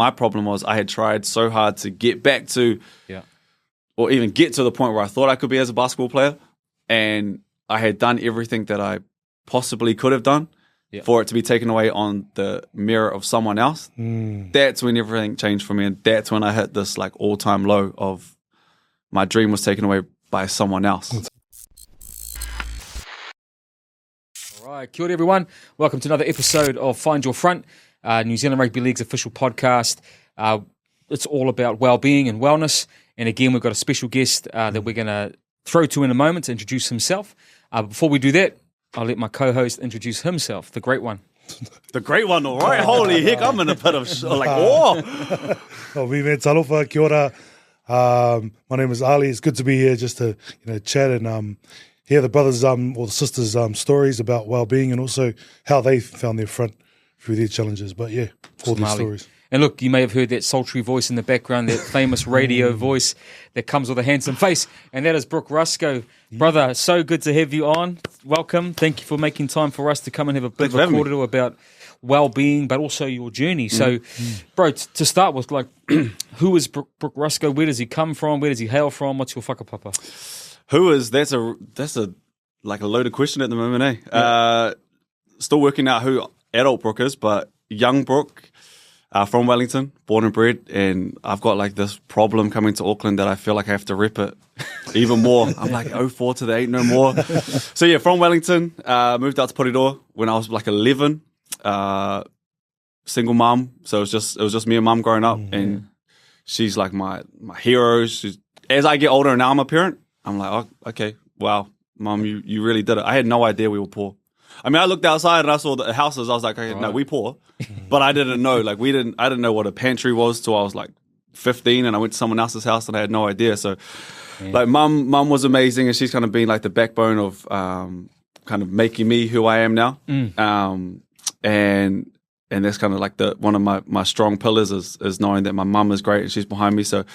my problem was I had tried so hard to get back to, or even get to the point where I thought I could be as a basketball player, and I had done everything that I possibly could have done for it to be taken away on the mirror of someone else. That's when everything changed for me, and that's when I hit this like all-time low of my dream was taken away by someone else. All right, kia ora everyone. Welcome to another episode of Find Your Front, New Zealand Rugby League's official podcast. It's all about wellbeing and wellness. And again, we've got a special guest that we're going to throw to in a moment to introduce himself. Before we do that, I'll let my co-host introduce himself, the great one. The great one, all right. Holy heck, I'm in a bit of like, whoa. Vive talofa, kia ora. My name is Ali. It's good to be here just to chat and hear the brothers or the sisters' stories about well-being and also how they found their front through their challenges. But yeah, all these stories. And look, you may have heard that sultry voice in the background, that famous radio voice that comes with a handsome face, and that is Brook Ruscoe. Brother, so good to have you on. Welcome. Thank you for making time for us to come and have a bit of a cordial about well-being, but also your journey. So, bro, to start with, like, who is Brook Ruscoe? Where does he come from? Where does he hail from? What's your whakapapa? That's a like a loaded question at the moment, eh? Yeah. Still working out who adult Brook is, but young Brook, from Wellington, born and bred, and I've got like this problem coming to Auckland that I feel like I have to rep it even more. I'm like 04 to the 8 no more. So yeah, from Wellington, moved out to Porirua when I was like 11, single mum. So it was just me and mum growing up, and she's like my hero. As I get older and now I'm a parent, I'm like, oh, okay, wow, Mum, you really did it. I had no idea we were poor. I mean, I looked outside and I saw the houses. I was like, okay, no, we poor. But I didn't know. Like, I didn't know what a pantry was till I was like 15, and I went to someone else's house and I had no idea. So, like, Mum was amazing, and she's kind of been like the backbone of kind of making me who I am now. And that's kind of like one of my strong pillars is knowing that my mum is great and she's behind me. So,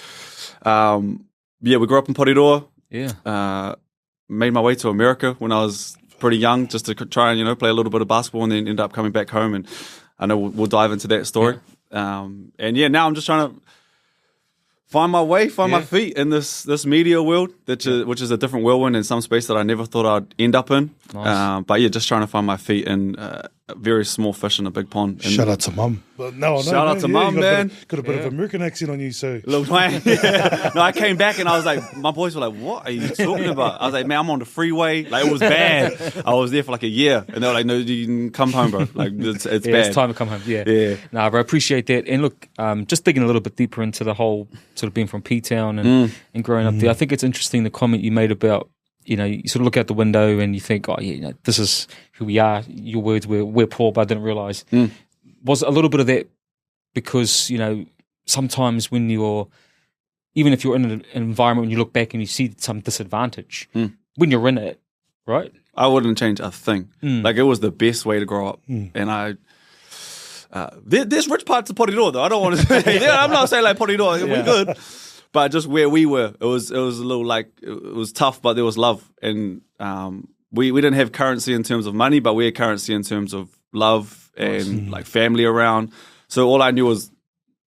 we grew up in Porirua. Made my way to America when I was pretty young, just to try and play a little bit of basketball, and then ended up coming back home. And I know we'll dive into that story. Now I'm just trying to find my way, my feet in this media world, which is a different whirlwind in some space that I never thought I'd end up in. Nice. But yeah, just trying to find my feet in a very small fish in a big pond. And shout out to Mum. Shout out to Mum, man. Got a bit of American accent on you, so. Look, man, No, I came back and I was like, my boys were like, what are you talking about? I was like, man, I'm on the freeway. Like, it was bad. I was there for like a year. And they were like, no, you can come home, bro. Like, it's bad. It's time to come home. Yeah. Nah, bro, I appreciate that. And look, just digging a little bit deeper into the whole sort of being from P-Town and growing up there, I think it's interesting the comment you made about, you sort of look out the window and you think, oh, yeah, this is who we are. Your words were, we're poor, but I didn't realise. Was a little bit of that because, sometimes when even if you're in an environment, when you look back and you see some disadvantage, when you're in it, right? I wouldn't change a thing. Like, it was the best way to grow up. And there's rich parts of Porirua, though. I don't want to say, I'm not saying like Porirua, we're good. But just where we were, it was a little like, it was tough, but there was love. And we didn't have currency in terms of money, but we had currency in terms of love and like family around. So all I knew was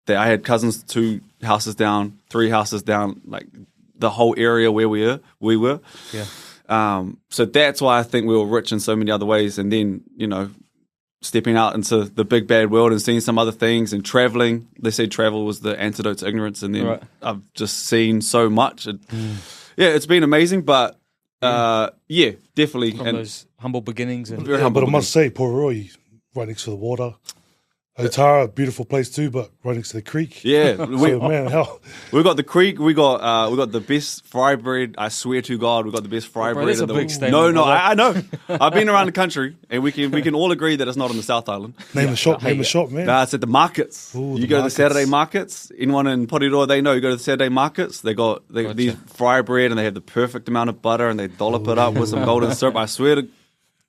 that I had cousins 2 houses down, 3 houses down, like the whole area where we were. So that's why I think we were rich in so many other ways. And then, stepping out into the big bad world and seeing some other things and traveling. They say travel was the antidote to ignorance, and then I've just seen so much. And, it's been amazing, but definitely. From those humble beginnings. And but I must say, Porirua, right next to the water. Otara, a beautiful place too, but right next to the creek. Yeah, we got the creek. We got the best fry bread. I swear to God, we got the best fry bread. That's a big statement. No, I know. I've been around the country, and we can all agree that it's not on the South Island. Name the shop, man. Nah, it's at the markets. You go to the Saturday markets. Anyone in Porirua, they know. You go to the Saturday markets. They got these fry bread, and they have the perfect amount of butter, and they dollop it up with some golden syrup. I swear to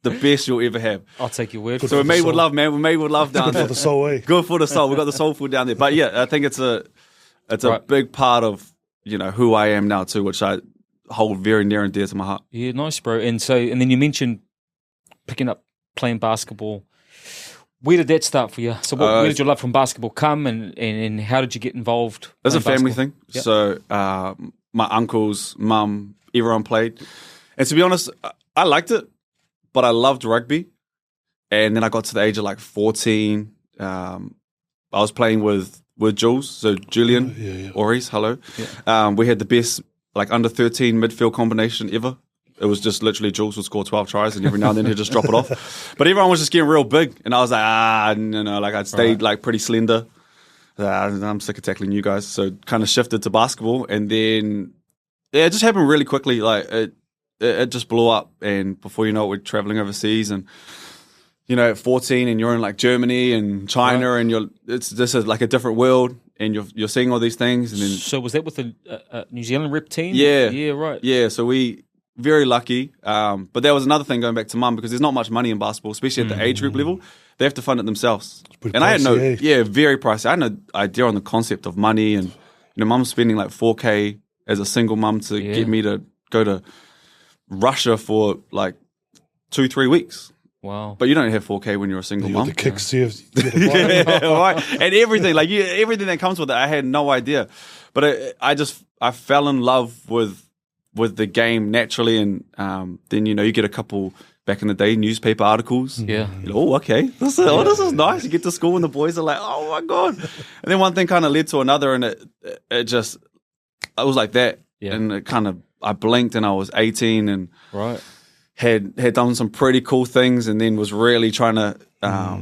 the best you'll ever have. I'll take your word for it. So we're made with love, man. We're made with love down there. Good for the soul, eh? Good for the soul. We've got the soul food down there. But yeah, I think it's a big part of, who I am now too, which I hold very near and dear to my heart. Yeah, nice, bro. And then you mentioned picking up playing basketball. Where did that start for you? So where did your love from basketball come, and how did you get involved? It's a family thing. Yep. So my uncles, mum, everyone played. And to be honest, I liked it, but I loved rugby. And then I got to the age of like 14. I was playing with Jules, so Julian Oris, hello. Yeah. We had the best like under 13 midfield combination ever. It was just literally Jules would score 12 tries and every now and then he'd just drop it off. But everyone was just getting real big. And I was like, like I'd stayed like pretty slender. I'm sick of tackling you guys. So kind of shifted to basketball. And then, it just happened really quickly. Like it just blew up. And before you know it, we're traveling overseas. And, at 14 and you're in like Germany and China and this is like a different world. And you're seeing all these things. And then, so was that with the New Zealand rep team? Yeah. Yeah, right. Yeah, so very lucky. But there was another thing going back to mum because there's not much money in basketball, especially at the age group level. They have to fund it themselves. And pricey, I had very pricey. I had no idea on the concept of money. And, mum's spending like $4,000 as a single mum to get me to go to Russia for like 2-3 weeks. Wow. But you don't have $4,000 when you're a single mum. The kicks right. And everything, everything that comes with it, I had no idea. But I fell in love with the game naturally, and then you get a couple back in the day newspaper articles. Yeah. Okay, this is nice. You get to school and the boys are like, oh my god. And then one thing kind of led to another, and it was like that. Yeah. And it kind of I blinked and I was 18 and had done some pretty cool things, and then was really trying to I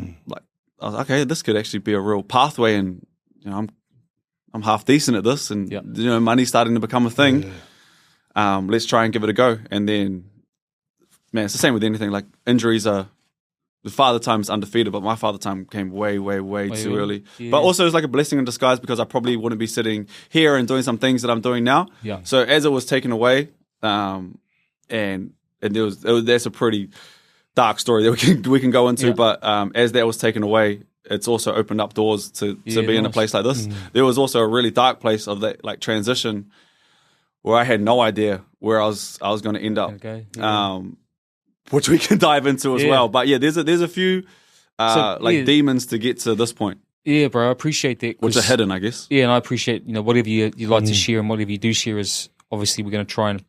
was like, okay, this could actually be a real pathway, and I'm half decent at this, and money's starting to become a thing. Yeah. Let's try and give it a go. And then, man, it's the same with anything. Like injuries the father time is undefeated, but my father time came way too early. Yeah. But also it's like a blessing in disguise because I probably wouldn't be sitting here and doing some things that I'm doing now. Yeah. So as it was taken away, and that's a pretty dark story that we can go into. Yeah. But as that was taken away, it's also opened up doors to be in a place like this. There was also a really dark place of that like transition where I had no idea where I was going to end up. Okay. Yeah. Which we can dive into as well. But there's a few demons to get to this point. Yeah, bro, I appreciate that. Which are hidden, I guess. Yeah, and I appreciate whatever you like to share, and whatever you do share is obviously we're going to try and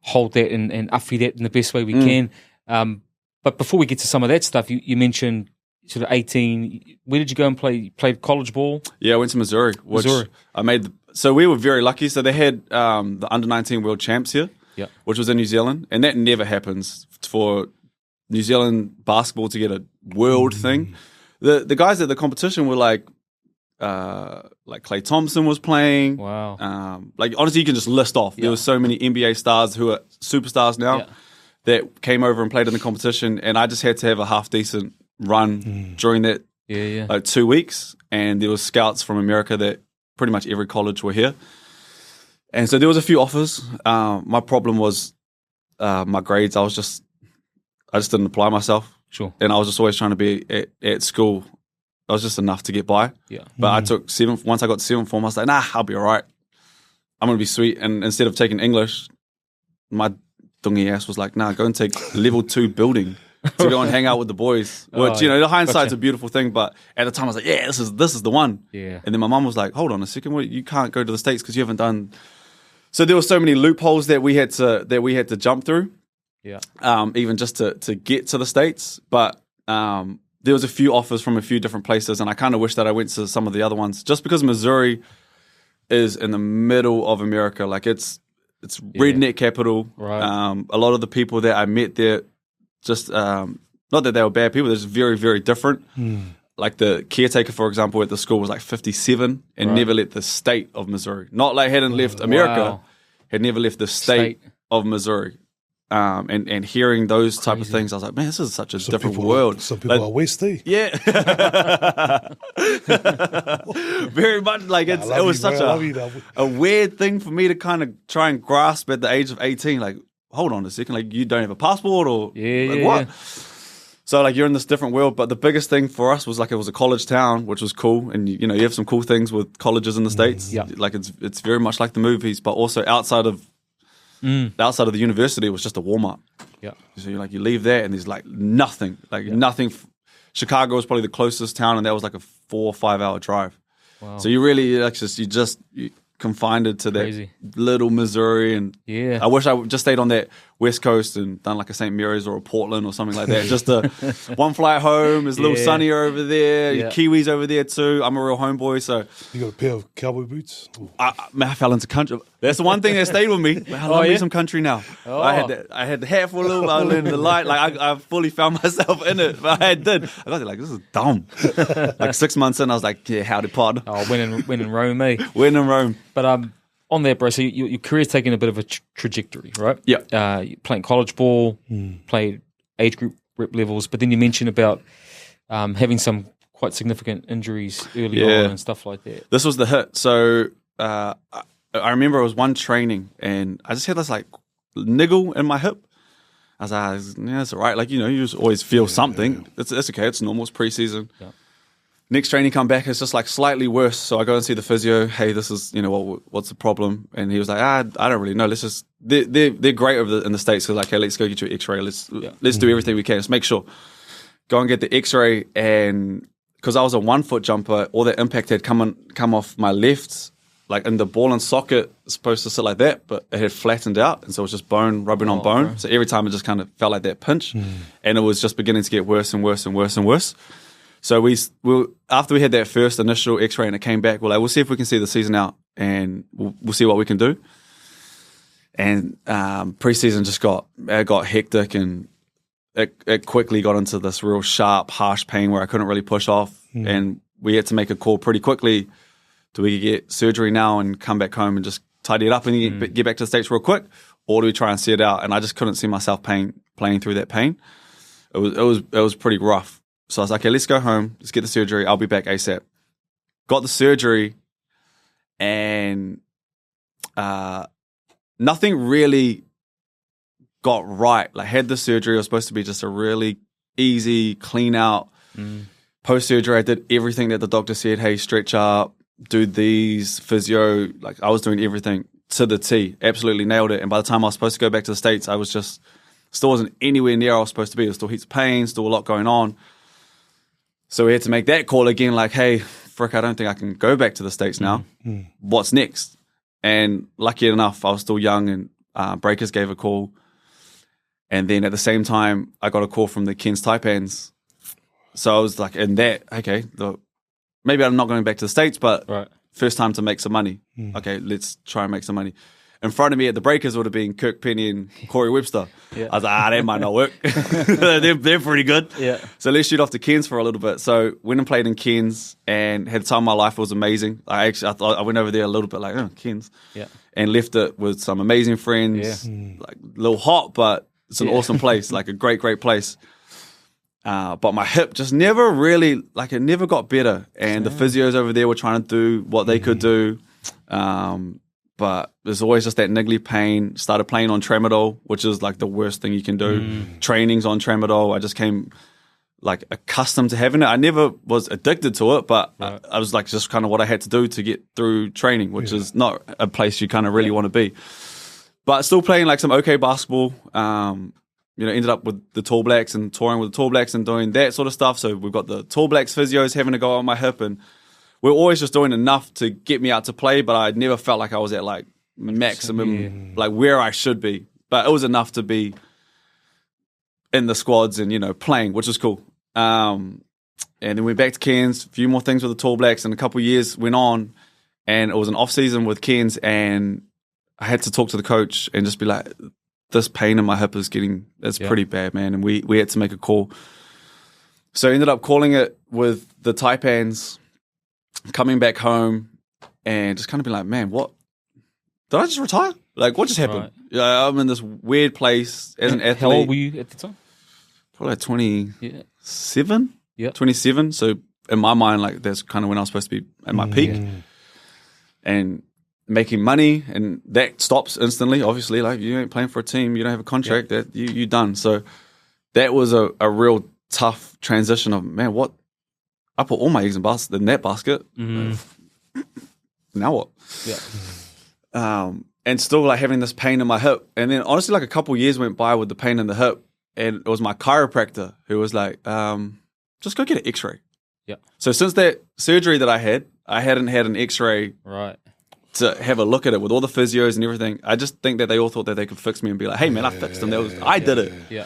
hold that and uffy that in the best way we can. But before we get to some of that stuff, you mentioned sort of 18. Where did you go and play? You played college ball? Yeah, I went to Missouri. So we were very lucky. So they had the under-19 world champs here, which was in New Zealand. And that never happens for New Zealand basketball to get a world thing. The guys at the competition were like Klay Thompson was playing. Wow. Honestly, you can just list off. There were so many NBA stars who are superstars now that came over and played in the competition. And I just had to have a half-decent run during that 2 weeks. And there was scouts from America that pretty much every college were here. And so there was a few offers. My problem was my grades. I just didn't apply myself. Sure. And I was just always trying to be at school. I was just enough to get by. Yeah. But I took once I got to 7th form, I was like, nah, I'll be all right. I'm going to be sweet. And instead of taking English, my dungy ass was like, nah, go and take level 2 building to go and hang out with the boys. Which, the hindsight's a beautiful thing. But at the time I was like, yeah, this is the one. Yeah. And then my mum was like, hold on a second, you can't go to the States because you haven't done. So there were so many loopholes that we had to jump through. Yeah. Even just to get to the States. But there was a few offers from a few different places, and I kind of wish that I went to some of the other ones, just because Missouri is in the middle of America. Like it's redneck capital. Right. A lot of the people that I met there, just not that they were bad people, they're just very, very different. Like the caretaker, for example, at the school was like 57 and never left the state of Missouri. Not like hadn't left America, had never left the state of Missouri. And hearing those type of things, I was like, man, this is such a different world. Some people are Westie. Yeah. Very much like it was such a weird thing for me to kind of try and grasp at the age of 18. Like, hold on a second, like you don't have a passport or what? Yeah. So like you're in this different world. But the biggest thing for us was like it was a college town, which was cool. And you have some cool things with colleges in the States. Yeah. Like it's very much like the movies, but also outside of the university, it was just a warm-up. Yeah. So you leave there and there's like nothing, Chicago was probably the closest town, and that was like a 4 or 5 hour drive. Wow. So you really you confined to Crazy. that little Missouri, and Yeah. I wish I just stayed on that West Coast and done like a St. Mary's or a Portland or something like that. Just one flight home. It's a little sunnier over there. Yeah. Kiwis over there too. I'm a real homeboy, so You got a pair of cowboy boots? Ooh. I fell into country. That's the one thing that stayed with me. I love me some country now. Oh. I had the hat for a little while in the light. Like I fully found myself in it. But I got there like, this is dumb. Like 6 months in, I was like, yeah, howdy pod. Oh, win in Rome, eh? Win in Rome. But on that, bro, so your career's taken a bit of a trajectory, right? Yeah. You playing college ball, played age group rep levels, but then you mentioned about having some quite significant injuries early on and stuff like that. This was the hit. So I remember it was one training, and I just had this like niggle in my hip. I was like, yeah, it's all right. Like, you just always feel something. It's okay. It's normal. It's preseason. Yeah. Next training come back, it's just like slightly worse. So I go and see the physio. Hey, this is, what's the problem? And he was like, I don't really know. Let's just, they're great in the States. So like, hey, let's go get you an X-ray. Let's do everything we can. Let's make sure. Go and get the X-ray, and because I was a 1 foot jumper, all that impact had come off my left, like in the ball and socket, it's supposed to sit like that, but it had flattened out, and so it was just bone rubbing on bone. Bro. So every time it just kind of felt like that pinch, and it was just beginning to get worse and worse and worse and worse. So we after we had that first initial X-ray and it came back, we'll see if we can see the season out, and we'll see what we can do. And preseason just got hectic, and it quickly got into this real sharp, harsh pain where I couldn't really push off, and we had to make a call pretty quickly. Do we get surgery now and come back home and just tidy it up and get back to the States real quick, or do we try and see it out? And I just couldn't see myself playing through that pain. It was pretty rough. So I was like, okay, let's go home. Let's get the surgery. I'll be back ASAP. Got the surgery, and nothing really got right. Like, had the surgery. It was supposed to be just a really easy clean out. Post-surgery, I did everything that the doctor said. Hey, stretch up, do these, physio. Like, I was doing everything to the T. Absolutely nailed it. And by the time I was supposed to go back to the States, I was just still wasn't anywhere near where I was supposed to be. There was still heaps of pain, still a lot going on. So we had to make that call again, like, hey, frick, I don't think I can go back to the States now. What's next? And lucky enough, I was still young, and Breakers gave a call. And then at the same time, I got a call from the Cairns Taipans. So I was like, in that, okay, maybe I'm not going back to the States, but first time to make some money. Okay, let's try and make some money. In front of me at the Breakers would have been Kirk Penny and Corey Webster. I was like, that might not work. they're pretty good. So let's shoot off to Cairns for a little bit. So went and played in Cairns and had the time of my life. It was amazing. I went over there a little bit like, Cairns. And left it with some amazing friends. Like a little hot, but it's an awesome place, like a great, great place. But my hip just never really, like, it never got better. And the physios over there were trying to do what they could do. But there's always just that niggly pain. Started playing on tramadol, which is like the worst thing you can do. Trainings on tramadol. I just came like accustomed to having it. I never was addicted to it, but I was like just kind of what I had to do to get through training, which is not a place you kind of really want to be. But still playing like some okay basketball. Ended up with the Tall Blacks and touring with the Tall Blacks and doing that sort of stuff. So we've got the Tall Blacks physios having a go on my hip, and we're always just doing enough to get me out to play, but I never felt like I was at like maximum, like where I should be. But it was enough to be in the squads and, playing, which was cool. And then we went back to Cairns, a few more things with the Tall Blacks, and a couple of years went on, and it was an off season with Cairns, and I had to talk to the coach and just be like, this pain in my hip is it's pretty bad, man. And we had to make a call. So I ended up calling it with the Taipans, coming back home and just kind of be like, man, what? Did I just retire? Like, what just happened? I'm in this weird place as an athlete. How old were you at the time? Probably like 27? 27. So in my mind, like, that's kind of when I was supposed to be at my peak. And making money, and that stops instantly. Obviously, like, you ain't playing for a team, you don't have a contract, that you done. So that was a real tough transition of, man, what? I put all my eggs in that basket. Now what? And still like having this pain in my hip. And then honestly, like a couple years went by with the pain in the hip, and it was my chiropractor who was like, just go get an X-ray. Yeah. So since that surgery that I hadn't had an X-ray Right. to have a look at it with all the physios and everything. I just think that they all thought that they could fix me and be like, hey, man, I fixed him. I did it. Yeah.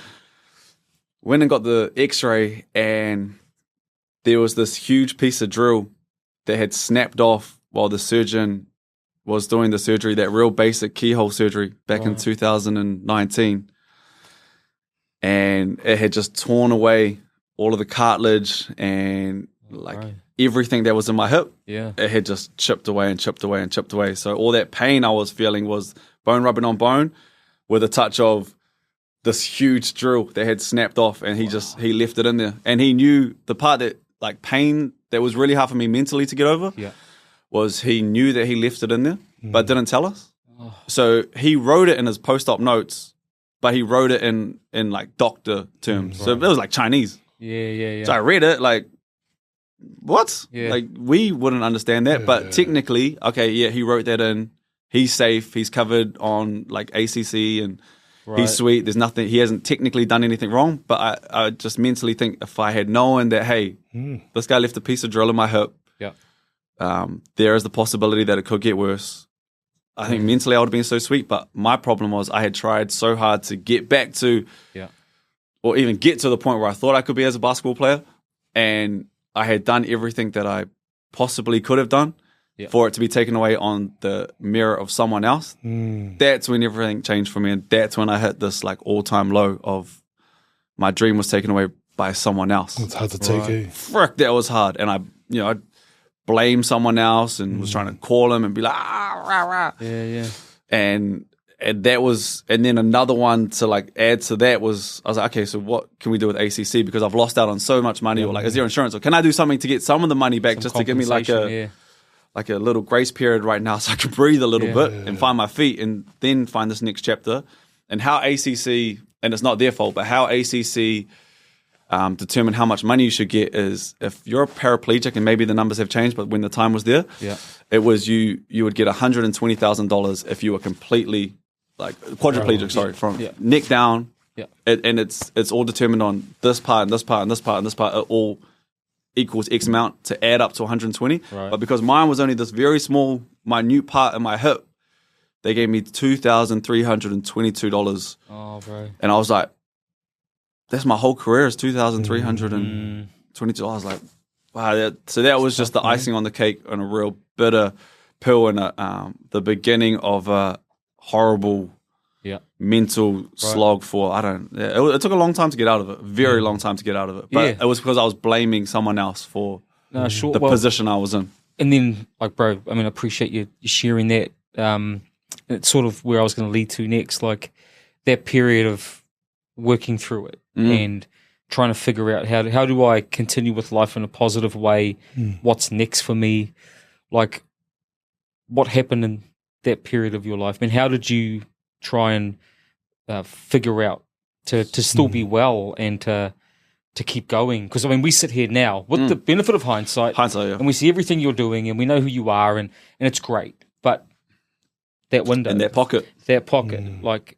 Went and got the X-ray, and there was this huge piece of drill that had snapped off while the surgeon was doing the surgery, that real basic keyhole surgery back in 2019. And it had just torn away all of the cartilage and everything that was in my hip. Yeah. It had just chipped away and chipped away and chipped away. So all that pain I was feeling was bone rubbing on bone with a touch of this huge drill that had snapped off, and he left it in there. And he knew the part that, like, pain that was really hard for me mentally to get over was he knew that he left it in there, but didn't tell us. So he wrote it in his post-op notes, but he wrote it in like doctor terms. So it was like Chinese. Yeah. So I read it like, what? Yeah. Like, we wouldn't understand that. But technically, okay, yeah, he wrote that in. He's safe. He's covered on like ACC, and he's sweet. There's nothing. He hasn't technically done anything wrong. But I just mentally think, if I had known that, hey, this guy left a piece of drill in my hip, there is the possibility that it could get worse. I think mentally I would have been so sweet. But my problem was I had tried so hard to get back to, or even get to the point where I thought I could be as a basketball player, and I had done everything that I possibly could have done for it to be taken away on the mirror of someone else. That's when everything changed for me, and that's when I hit this like all-time low of my dream was taken away by someone else. It's hard to take. Frick, that was hard. And I blamed someone else and was trying to call him and be like, rah, rah. Yeah. And that was, and then another one to like add to that was, I was like, okay, so what can we do with ACC? Because I've lost out on so much money, or like, is there insurance? Or can I do something to get some of the money back, just to give me like a little grace period right now, so I can breathe a little bit and find my feet, and then find this next chapter. And how ACC, and it's not their fault, but how ACC determine how much money you should get is, if you're a paraplegic, and maybe the numbers have changed, but when the time was there, it was you would get $120,000 if you were completely like quadriplegic, from neck down. And it's all determined on this part and this part and this part and this part. It all equals X amount to add up to 120. But because mine was only this very small, minute part in my hip, they gave me $2,322. Oh, bro. And I was like, that's my whole career is $2,322. I was like, wow. So that was just the icing on the cake, and a real bitter pill, and the beginning of a horrible mental slog for, it took a long time to get out of it, very long time to get out of it. But it was because I was blaming someone else for the position I was in. And then, like, bro, I mean, I appreciate you sharing that. It's sort of where I was going to lead to next, like that period of working through it and trying to figure out how do I continue with life in a positive way? What's next for me? Like, what happened in that period of your life? I mean, how did you try and figure out to still be well and to keep going? Because, I mean, we sit here now with the benefit of hindsight, and we see everything you're doing, and we know who you are, and it's great. But that window, in that pocket, like,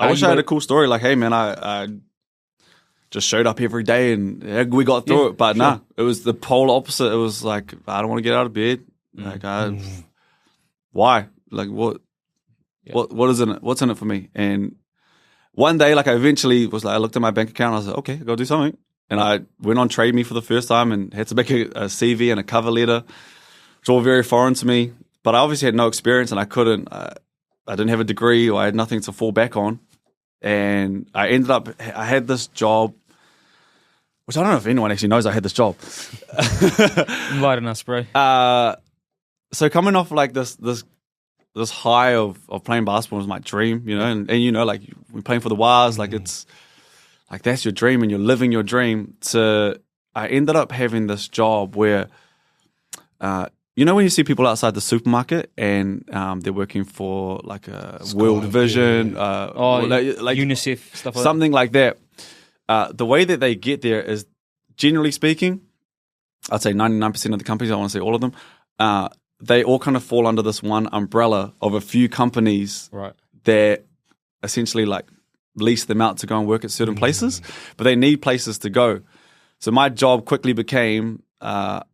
I wish I had a cool story. Like, hey, man, I just showed up every day and we got through it. But nah, it was the polar opposite. It was like, I don't want to get out of bed. Like, why? Like, what is in it? What's in it for me? And one day, like, I eventually was like, I looked at my bank account. I was like, okay, I got to do something. And I went on Trade Me for the first time and had to make a CV and a cover letter, which all very foreign to me. But I obviously had no experience, and I couldn't. I didn't have a degree, or I had nothing to fall back on. And I had this job, which I don't know if anyone actually knows I had this job. Enlighten us, bro. So coming off like this high of playing basketball was my dream, you know, and you know, like, we're playing for the Waz, like, it's like, that's your dream and you're living your dream. So I ended up having this job where, you know, when you see people outside the supermarket and they're working for like a World Vision, like UNICEF, stuff like something like that. The way that they get there is, generally speaking, I'd say 99% of the companies, I want to say all of them, they all kind of fall under this one umbrella of a few companies that essentially like lease them out to go and work at certain places, but they need places to go. So my job quickly became I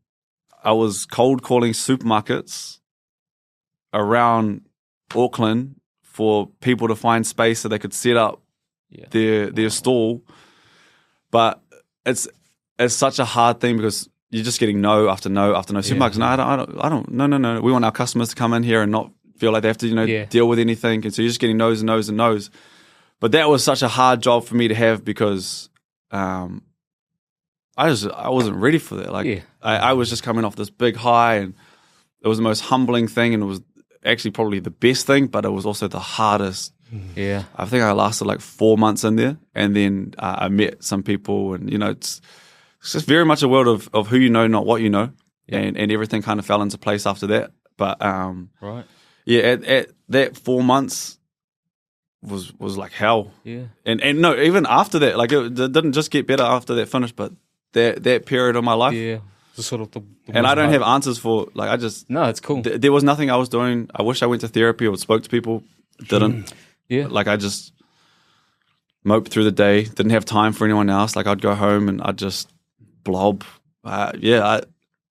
was cold calling supermarkets around Auckland for people to find space so they could set up their stall. But it's such a hard thing because you're just getting no after no after no. Supermarkets, no, I don't, no. We want our customers to come in here and not feel like they have to, deal with anything. And so you're just getting no's and no's and no's. But that was such a hard job for me to have because I wasn't ready for that. Like I was just coming off this big high, and it was the most humbling thing, and it was actually probably the best thing, but it was also the hardest. Yeah, I think I lasted like 4 months in there, and then I met some people, and it's just very much a world of who you know, not what you know, and everything kind of fell into place after that. But right, at that 4 months was like hell. Yeah, and no, even after that, like it didn't just get better after that finished, but that period of my life, the sort of the and I don't have answers for like no, it's cool. There was nothing I was doing. I wish I went to therapy or spoke to people. Didn't. Like I just moped through the day. Didn't have time for anyone else. Like I'd go home and I'd just blob. I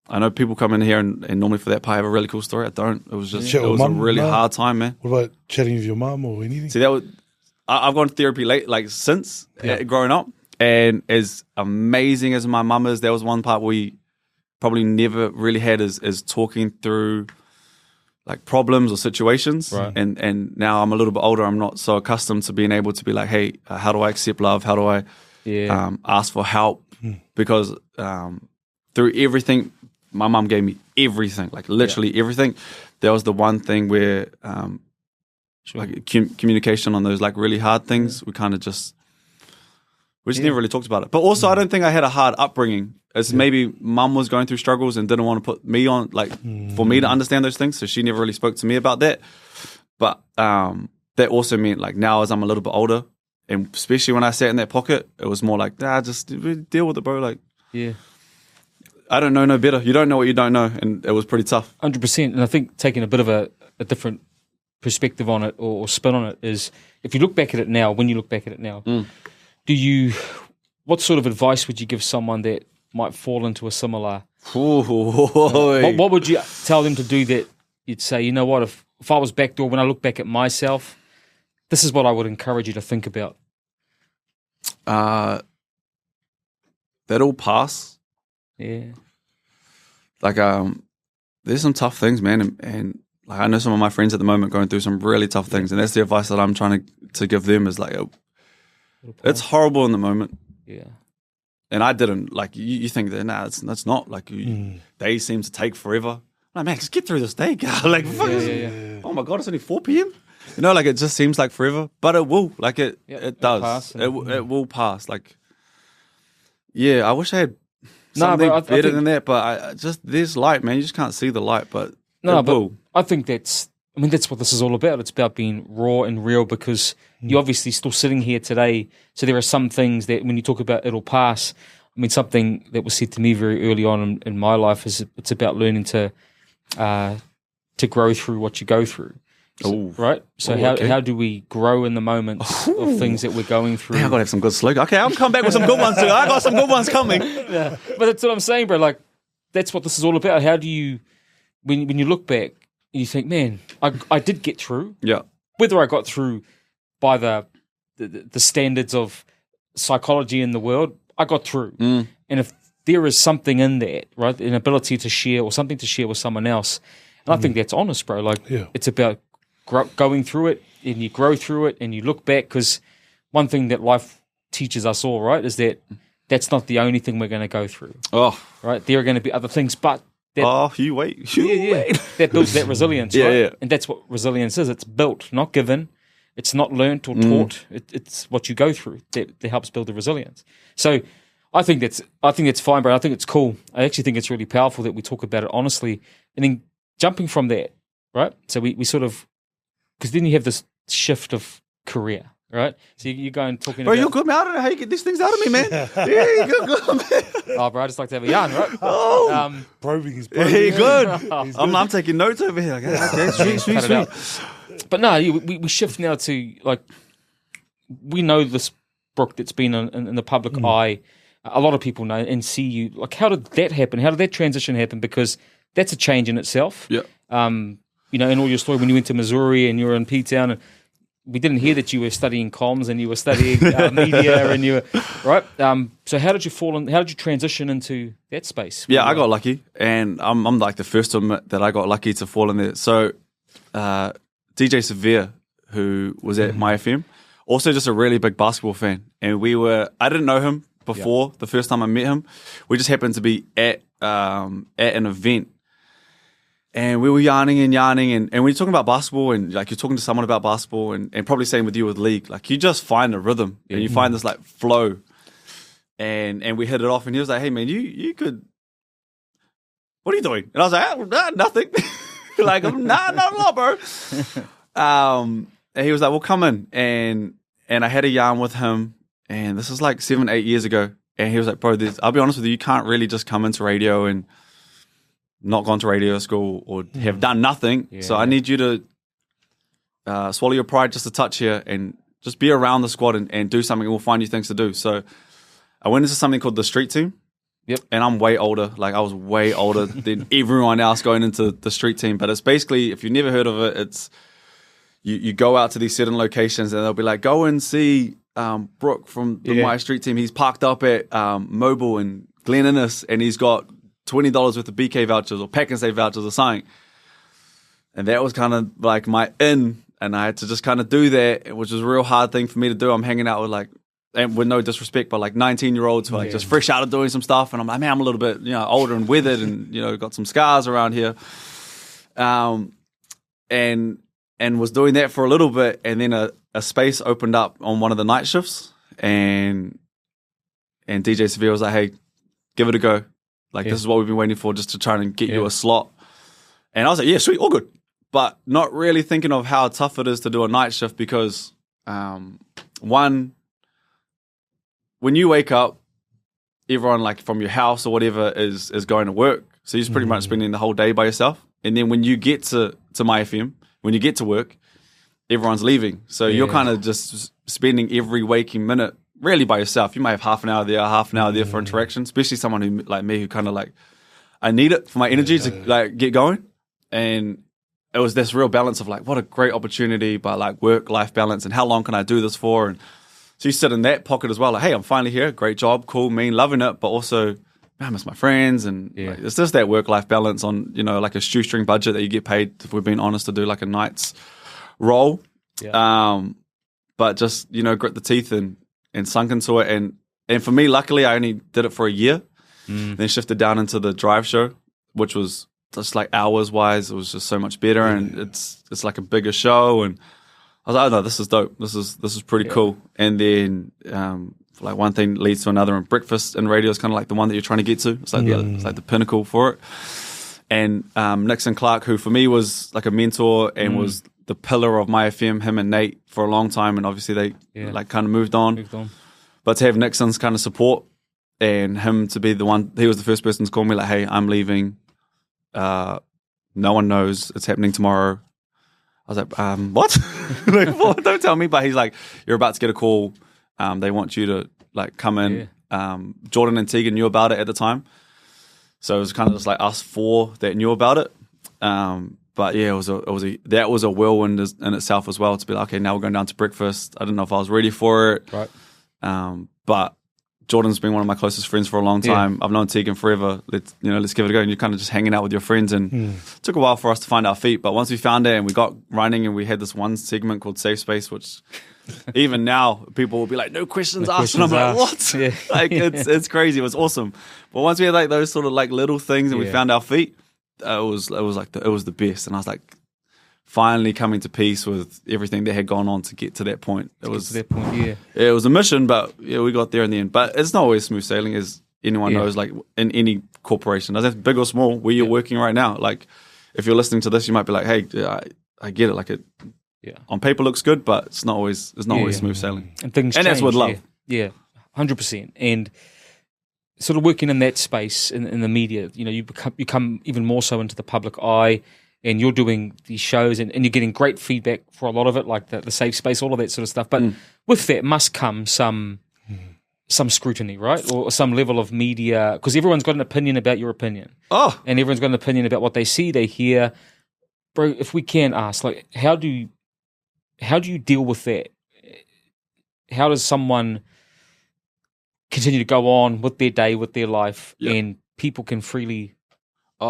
know people come in here and normally for that part have a really cool story. I don't. It was just it was a really hard time, man. What about chatting with your mum or anything? See, I've gone to therapy since growing up, and as amazing as my mum is, there was one part we probably never really had is talking through like problems or situations. Right. And now I'm a little bit older. I'm not so accustomed to being able to be like, hey, how do I accept love? How do I ask for help? Because through everything, my mum gave me everything, like literally everything. There was the one thing where like communication on those like really hard things, we just never really talked about it. But also I don't think I had a hard upbringing. It's maybe mum was going through struggles and didn't want to put me on, like, for me to understand those things. So she never really spoke to me about that. But that also meant, like, now as I'm a little bit older, and especially when I sat in that pocket, it was more like, just deal with it, bro. Like, I don't know no better. You don't know what you don't know. And it was pretty tough. 100%. And I think taking a bit of a different perspective on it or spin on it is, if you look back at it now, what sort of advice would you give someone that might fall into a similar... What would you tell them to do that you'd say, you know what, if I was backdoor, when I look back at myself, this is what I would encourage you to think about? That'll pass. Yeah. Like, there's some tough things, man. And like, I know some of my friends at the moment going through some really tough things. And that's the advice that I'm trying to give them is like, it's horrible in the moment. Yeah. And I didn't, like, you think that, that's not, like, they seem to take forever. Like, man, just get through this day, guy. Like, oh my God, it's only 4 p.m.? Like, it just seems like forever. But it will, like, it does. It will pass. Like, I wish I had something better than that, but there's light, man. You just can't see the light, but I think that's what this is all about. It's about being raw and real, because you're obviously still sitting here today. So there are some things that when you talk about it'll pass, something that was said to me very early on in my life is it's about learning to grow through what you go through. Right? So how do we grow in the moments of things that we're going through? I've got to have some good slogan. Okay, I'll come back with some good ones too. I got some good ones coming. But that's what I'm saying, bro. Like, that's what this is all about. How do you, when you look back, you think, man, I did get through. Yeah. Whether I got through by the standards of psychology in the world, I got through. And if there is something in that, right, an ability to share or something to share with someone else, and I think that's honest, bro. Like, it's about going through it, and you grow through it, and you look back, because one thing that life teaches us all, right, is that that's not the only thing we're going to go through. Right? There are going to be other things, but you wait. That builds that resilience, right? And that's what resilience is. It's built, not given. It's not learnt or taught. It's what you go through that helps build the resilience. So I think that's fine, bro. I think it's cool. I actually think it's really powerful that we talk about it honestly. And then jumping from that, right? So we sort of, because then you have this shift of career, right? So you go and talking about... Bro, you're good, man. I don't know how you get these things out of me, man. You're good, man. Oh, bro, I just like to have a yarn, right? Probing his probing. Yeah, you're good. I'm taking notes over here. Okay, sweet. But no, we shift now to, like, we know this Brook that's been in the public eye a lot of people know and see you. Like, how did that happen? How did that transition happen? Because that's a change in itself. Yeah. You know, in all your story, when you went to Missouri and you were in P-Town, and we didn't hear that you were studying comms and you were studying media and you were, right? So how did you how did you transition into that space? Yeah, I got lucky, and I'm like the first to admit that I got lucky to fall in there. So DJ Severe, who was at Mai FM, also just a really big basketball fan. And I didn't know him before the first time I met him. We just happened to be at an event. And we were yarning, and when you're talking about basketball and like you're talking to someone about basketball and probably same with you with league, like you just find a rhythm and you find this like flow. And we hit it off, and he was like, "Hey man, you could, what are you doing?" And I was like, "Nothing." Like, not a lot, bro. And he was like, "Well, come in." And I had a yarn with him, and this is like 7-8 years ago. And he was like, "Bro, I'll be honest with you can't really just come into radio and not gone to radio school or have done nothing. So I need you to swallow your pride just a touch here and just be around the squad and do something, and we'll find you things to do." So I went into something called the street team. Yep. And I'm way older. Like, I was way older than everyone else going into the street team. But it's basically, if you've never heard of it, it's you go out to these certain locations and they'll be like, "Go and see Brook from the My Street team. He's parked up at Mobile and Glen Innes, and he's got $20 worth of BK vouchers or Pack and Save vouchers or something." And that was kind of like my in, and I had to just kind of do that, which was a real hard thing for me to do. I'm hanging out with like, and with no disrespect, but like 19-year-olds who are like just fresh out of doing some stuff, and I'm like, man, I'm a little bit, older and withered, and got some scars around here, and was doing that for a little bit, and then a space opened up on one of the night shifts, and DJ Severe was like, "Hey, give it a go. Like, this is what we've been waiting for, just to try and get you a slot." And I was like, "Yeah, sweet, all good." But not really thinking of how tough it is to do a night shift because, one, when you wake up, everyone like from your house or whatever is going to work. So you're just pretty much spending the whole day by yourself. And then when you get to Mai FM, when you get to work, everyone's leaving. So you're kind of just spending every waking minute really by yourself. You might have half an hour there for interaction, especially someone who like me who kind of like, I need it for my energy to like get going. And it was this real balance of like, what a great opportunity, but like work-life balance and how long can I do this for? And so you sit in that pocket as well, like, hey, I'm finally here, great job, cool, mean, loving it, but also, man, I miss my friends, and like, it's just that work-life balance on, like a shoestring budget that you get paid, if we're being honest, to do like a night's role. But just, grit the teeth and sunk into it. And for me, luckily, I only did it for a year, then shifted down into the drive show, which was just like hours-wise, it was just so much better, and it's like a bigger show, and I was like, "Oh no, this is dope. This is pretty cool." And then like one thing leads to another, and breakfast and radio is kind of like the one that you're trying to get to. It's like it's like the pinnacle for it. And Nixon Clark, who for me was like a mentor and was the pillar of Mai FM, him and Nate for a long time, and obviously they like kind of moved on. But to have Nixon's kind of support and him to be the one, he was the first person to call me like, "Hey, I'm leaving. No one knows it's happening tomorrow." I was like, what? Like, what? Don't tell me. But he's like, "You're about to get a call. They want you to like come in." Jordan and Tegan knew about it at the time, so it was kind of just like us four that knew about it. But yeah, that was a whirlwind in itself as well, to be like, okay, now we're going down to breakfast. I didn't know if I was ready for it. Right. But Jordan's been one of my closest friends for a long time. I've known Tegan forever. Let's give it a go. And you're kind of just hanging out with your friends, and it took a while for us to find our feet. But once we found it and we got running, and we had this one segment called Safe Space, which even now people will be like, "No questions asked," and I'm like, "What?" Like it's crazy. It was awesome. But once we had like those sort of like little things, and we found our feet, it was the best. And I was like, finally coming to peace with everything that had gone on to get to that point. It was a mission, but we got there in the end. But it's not always smooth sailing, as anyone knows. Like in any corporation, doesn't have to be big or small, where you're working right now. Like if you're listening to this, you might be like, "Hey, I get it. Like it, on paper looks good, but it's not always smooth sailing." And things change, that's with love. 100%. And sort of working in that space in the media, you become even more so into the public eye. And you're doing these shows, and you're getting great feedback for a lot of it, like the safe space, all of that sort of stuff. But with that must come some some scrutiny, right? Or some level of media, because everyone's got an opinion about your opinion. Oh, And everyone's got an opinion about what they see, they hear. Bro, if we can ask, like, how do you deal with that? How does someone continue to go on with their day, with their life, and people can freely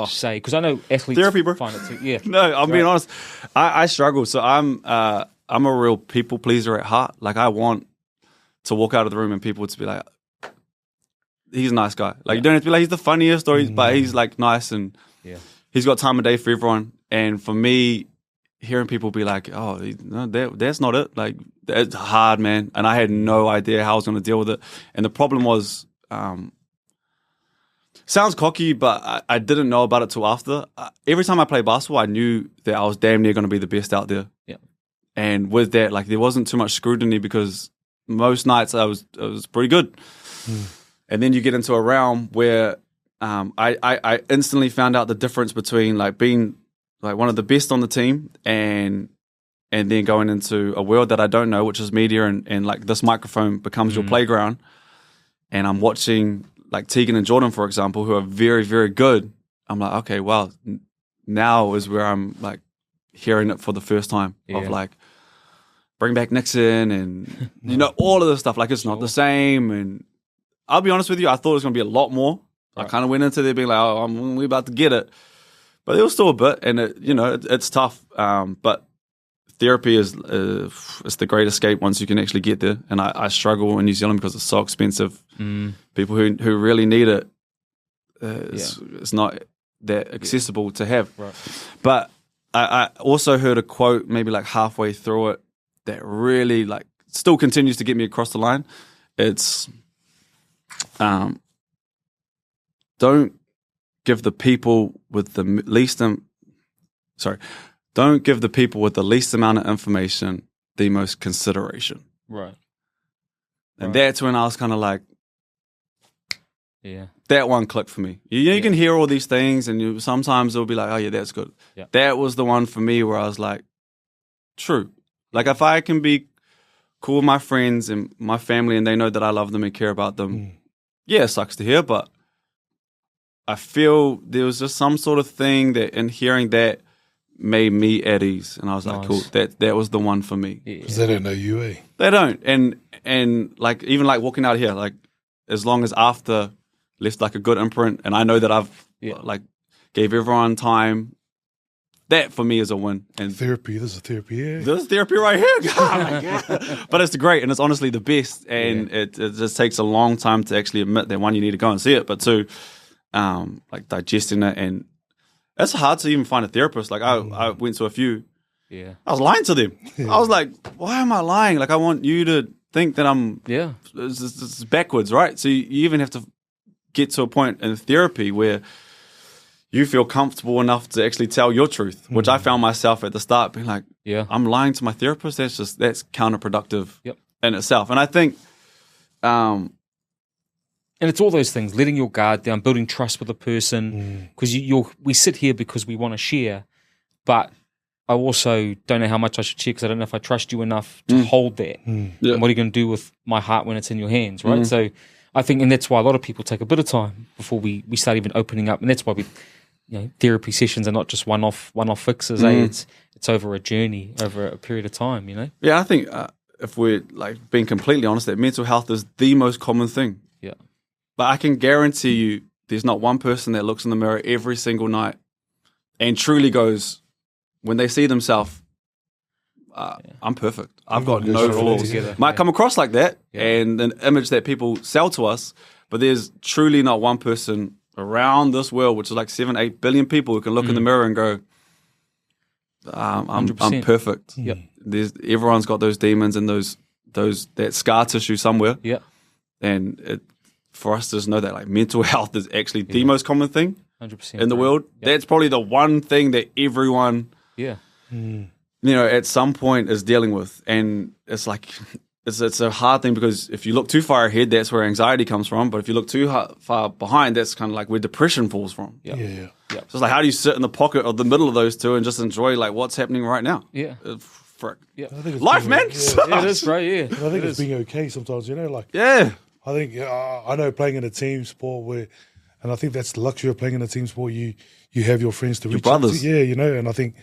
say? Because I know athletes therapy, bro. find it too. Yeah, no, I'm being honest. I struggle. So I'm a real people pleaser at heart. Like, I want to walk out of the room and people to be like, he's a nice guy. Like, you don't have to be like, he's the funniest, or but he's like nice, and he's got time of day for everyone. And for me, hearing people be like, oh, no, that's not it. Like, it's hard, man. And I had no idea how I was going to deal with it. And the problem was, sounds cocky, but I didn't know about it till after. Every time I played basketball, I knew that I was damn near going to be the best out there. Yeah. And with that, like, there wasn't too much scrutiny because most nights I was pretty good. And then you get into a realm where I instantly found out the difference between like being like one of the best on the team and then going into a world that I don't know, which is media, and like this microphone becomes your playground. And I'm watching like Tegan and Jordan, for example, who are very, very good. I'm like, okay, well, now is where I'm like hearing it for the first time of like, bring back Nixon and, you know, all of this stuff. Like, it's not the same. And I'll be honest with you, I thought it was going to be a lot more. Right. I kind of went into there being like, oh, we're about to get it. But there was still a bit, and it's tough. But therapy is the great escape once you can actually get there. And I struggle in New Zealand because it's so expensive. People who really need it, it's not that accessible to have. Right. But I also heard a quote maybe like halfway through it that really like still continues to get me across the line. It's don't give the people with the least don't give the people with the least amount of information the most consideration. Right. And that's when I was kind of like, that one clicked for me. You can hear all these things, and sometimes it'll be like, oh yeah, that's good. Yeah. That was the one for me where I was like, true. Like, if I can be cool with my friends and my family and they know that I love them and care about them, it sucks to hear, but I feel there was just some sort of thing that in hearing that made me at ease. And I was like, cool, that was the one for me. Because they don't know you, eh? They don't. And like, even like walking out here, like, as long as after left like a good imprint and I know that I've like gave everyone time, that for me is a win. And therapy, there's a therapy here. There's therapy right here. God, but it's great, and it's honestly the best. And it just takes a long time to actually admit that, one, you need to go and see it, but two, like digesting it. And it's hard to even find a therapist. Like I went to a few. Yeah. I was lying to them. I was like, why am I lying? Like, I want you to think that I'm it's backwards, right? So you even have to get to a point in therapy where you feel comfortable enough to actually tell your truth, which I found myself at the start being like, I'm lying to my therapist. That's counterproductive in itself. And I think, and it's all those things, letting your guard down, building trust with a person, because we sit here because we want to share, but I also don't know how much I should share because I don't know if I trust you enough to hold that. And what are you going to do with my heart when it's in your hands, right? So I think, and that's why a lot of people take a bit of time before we start even opening up, and that's why therapy sessions are not just one-off fixes. It's over a journey, over a period of time. Yeah, I think if we're like being completely honest, that mental health is the most common thing. Yeah, but I can guarantee you, there's not one person that looks in the mirror every single night and truly goes, when they see themselves, I'm perfect. I've got no flaws. Might come across like that, and an image that people sell to us, but there's truly not one person around this world, which is like 7-8 billion people, who can look in the mirror and go, I'm perfect. Yep. Everyone's got those demons and that scar tissue somewhere. Yep. And for us to just know that like mental health is actually the most common thing 100% in the world. Yep. That's probably the one thing that everyone at some point is dealing with. And it's like, it's a hard thing, because if you look too far ahead, that's where anxiety comes from. But if you look too far behind, that's kind of like where depression falls from. So it's like, how do you sit in the pocket of the middle of those two and just enjoy like what's happening right now? Frick. Life, man. It is, right? Yeah. And I think it's being okay sometimes, like. Yeah. I think I know playing in a team sport and I think that's the luxury of playing in a team sport. You have your friends to reach out to. brothers. Yeah, and I think,